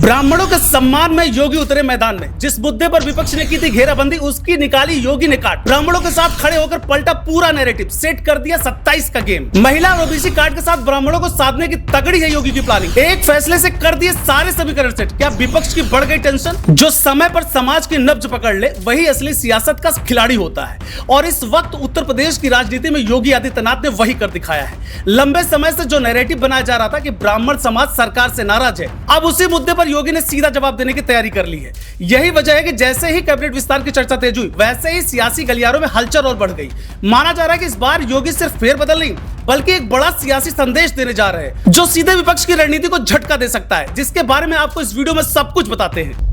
ब्राह्मणों के सम्मान में योगी उतरे मैदान में। जिस मुद्दे पर विपक्ष ने की थी घेराबंदी, उसकी निकाली योगी ने काट। ब्राह्मणों के साथ खड़े होकर पलटा पूरा नैरेटिव, सेट कर दिया 27 का गेम। महिला और ओबीसी कार्ड के साथ ब्राह्मणों को साधने की तगड़ी है योगी की प्लानिंग। एक फैसले से कर दिए सारे समीकरण सेट। क्या विपक्ष की बढ़ गई टेंशन? जो समय पर समाज की नब्ज पकड़ ले वही असली सियासत का खिलाड़ी होता है, और इस वक्त उत्तर प्रदेश की राजनीति में योगी आदित्यनाथ ने वही कर दिखाया है। लंबे समय से जो नैरेटिव बनाया जा रहा था कि ब्राह्मण समाज सरकार से नाराज है, अब उसी मुद्दे पर योगी ने सीधा जवाब देने की तैयारी कर ली है। यही वजह है कि जैसे ही कैबिनेट विस्तार की चर्चा तेज हुई, वैसे ही सियासी गलियारों में हलचल और बढ़ गई। माना जा रहा है कि इस बार योगी सिर्फ फेरबदल नहीं बल्कि एक बड़ा सियासी संदेश देने जा रहे हैं, जो सीधे विपक्ष की रणनीति को झटका दे सकता है, जिसके बारे में आपको इस वीडियो में सब कुछ बताते हैं।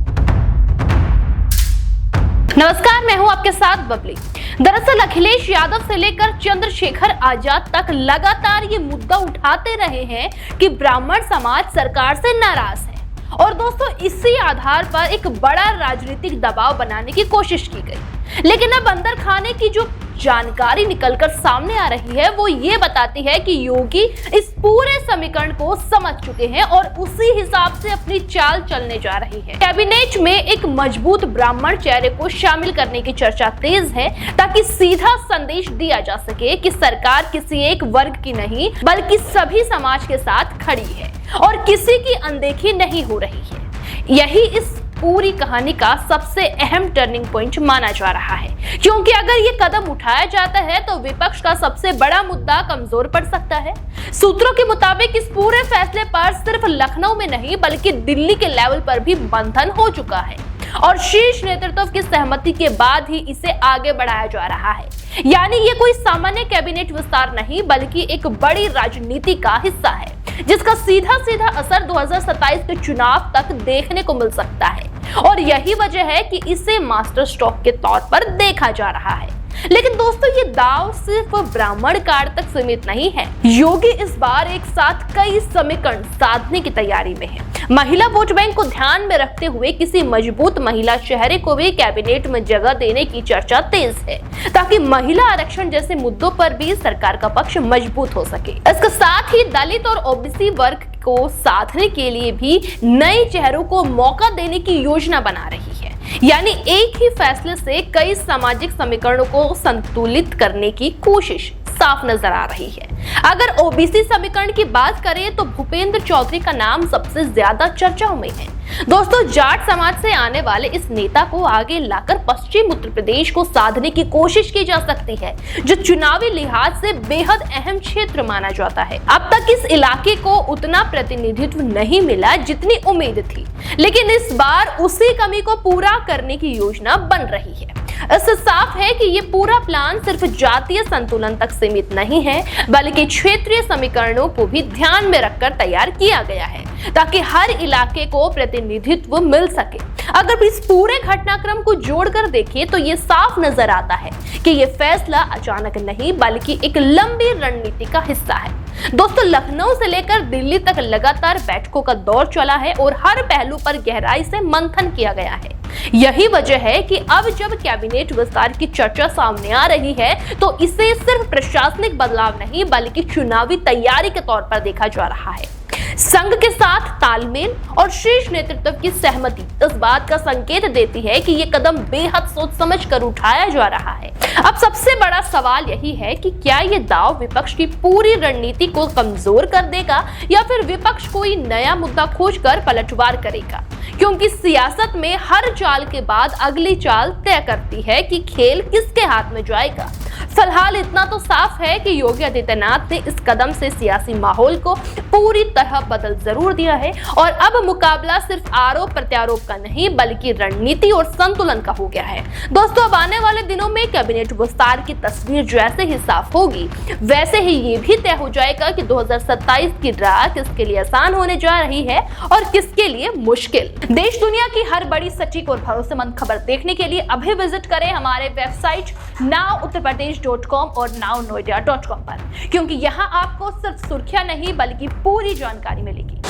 नमस्कार, मैं हूं आपके साथ बबली। दरअसल अखिलेश यादव से लेकर चंद्रशेखर आजाद तक लगातार ये मुद्दा उठाते रहे हैं कि ब्राह्मण समाज सरकार से नाराज है, और दोस्तों इसी आधार पर एक बड़ा राजनीतिक दबाव बनाने की कोशिश की गई। लेकिन अब अंदर खाने की जो जानकारी निकलकर सामने आ रही है वो ये बताती है कि योगी इस पूरे समीकरण को समझ चुके हैं और उसी हिसाब से अपनी चाल चलने जा रही है। कैबिनेट में एक मजबूत ब्राह्मण चेहरे को शामिल करने की चर्चा तेज है, ताकि सीधा संदेश दिया जा सके कि सरकार किसी एक वर्ग की नहीं बल्कि सभी समाज के साथ खड़ी है और किसी की अनदेखी नहीं हो रही है। यही इस पूरी कहानी का सबसे अहम टर्निंग पॉइंट माना जा रहा है, क्योंकि अगर ये कदम उठाया जाता है तो विपक्ष का सबसे बड़ा मुद्दा कमजोर पड़ सकता है। सूत्रों के मुताबिक इस पूरे फैसले पर सिर्फ लखनऊ में नहीं बल्कि दिल्ली के लेवल पर भी मंथन हो चुका है, और शीर्ष नेतृत्व की सहमति के बाद ही इसे आगे बढ़ाया जा रहा है। यानी ये कोई सामान्य कैबिनेट विस्तार नहीं बल्कि एक बड़ी राजनीति का हिस्सा है, जिसका सीधा सीधा असर 2027 के चुनाव तक देखने को मिल सकता है। और यही वजह है कि इसे मास्टर स्ट्रोक के तौर पर देखा जा रहा है। लेकिन दोस्तों ये दांव सिर्फ ब्राह्मण कार्ड तक सीमित नहीं है। योगी इस बार एक साथ कई समीकरण साधने की तैयारी में है। महिला वोट बैंक को ध्यान में रखते हुए किसी मजबूत महिला चेहरे को भी कैबिनेट में जगह देने की चर्चा तेज है, ताकि महिला आरक्षण जैसे मुद्दों पर भी सरकार का पक्ष मजबूत हो सके। इसके साथ ही दलित और ओबीसी वर्ग को साधने के लिए भी नए चेहरों को मौका देने की योजना बना रही है। यानी एक ही फैसले से कई सामाजिक समीकरणों को संतुलित करने की कोशिश साफ नजर आ रही है। अगर ओबीसी समीकरण की बात करें तो भूपेंद्र चौधरी का नाम सबसे ज्यादा चर्चाओं में है। दोस्तों जाट समाज से आने वाले इस नेता को आगे लाकर पश्चिम उत्तर प्रदेश को साधने की कोशिश की जा सकती है, जो चुनावी लिहाज से बेहद अहम क्षेत्र माना जाता है। अब तक इस इलाके को उतना प्रतिनिधित्व नहीं मिला जितनी उम्मीद थी, लेकिन इस बार उसी कमी को पूरा करने की योजना बन रही है। इससे साफ है कि ये पूरा प्लान सिर्फ जातीय संतुलन तक सीमित नहीं है बल्कि क्षेत्रीय समीकरणों को भी ध्यान में रखकर तैयार किया गया है, ताकि हर इलाके को प्रतिनिधित्व मिल सके। अगर इस पूरे घटनाक्रम को जोड़कर देखें तो ये साफ नजर आता है कि ये फैसला अचानक नहीं बल्कि एक लंबी रणनीति का हिस्सा है। दोस्तों लखनऊ से लेकर दिल्ली तक लगातार बैठकों का दौर चला है और हर पहलू पर गहराई से मंथन किया गया है। यही वजह है कि अब जब कैबिनेट विस्तार की चर्चा सामने आ रही है तो इसे सिर्फ प्रशासनिक बदलाव नहीं बल्कि चुनावी तैयारी के तौर पर देखा जा रहा है। संघ के साथ तालमेल और शीर्ष नेतृत्व की सहमति इस बात का संकेत देती है कि ये कदम बेहद सोच समझ कर उठाया जा रहा है। अब सबसे बड़ा सवाल यही है कि क्या ये दांव विपक्ष की पूरी रणनीति को कमजोर कर देगा या फिर विपक्ष कोई नया मुद्दा खोजकर पलटवार करेगा, क्योंकि सियासत में हर चाल के बाद अगली चाल तय करती है कि खेल किसके हाथ में जाएगा। फिलहाल इतना तो साफ है कि योगी आदित्यनाथ ने इस कदम से सियासी माहौल को पूरी तरह बदल जरूर दिया है, और अब मुकाबला सिर्फ आरोप प्रत्यारोप का नहीं बल्कि रणनीति और संतुलन का हो गया है। दोस्तों अब आने वाले दिनों में कैबिनेट विस्तार की तस्वीर जैसे ही साफ होगी वैसे ही ये भी तय हो जाएगा कि 2027 की राह किसके लिए आसान होने जा रही है और किसके लिए मुश्किल। देश दुनिया की हर बड़ी सटीक और भरोसेमंद खबर देखने के लिए अभी विजिट करें हमारे वेबसाइट nowuttarpradesh.com और nownoida.com पर, क्योंकि यहाँ आपको सिर्फ सुर्खियां नहीं बल्कि पूरी जानकारी मिलेगी।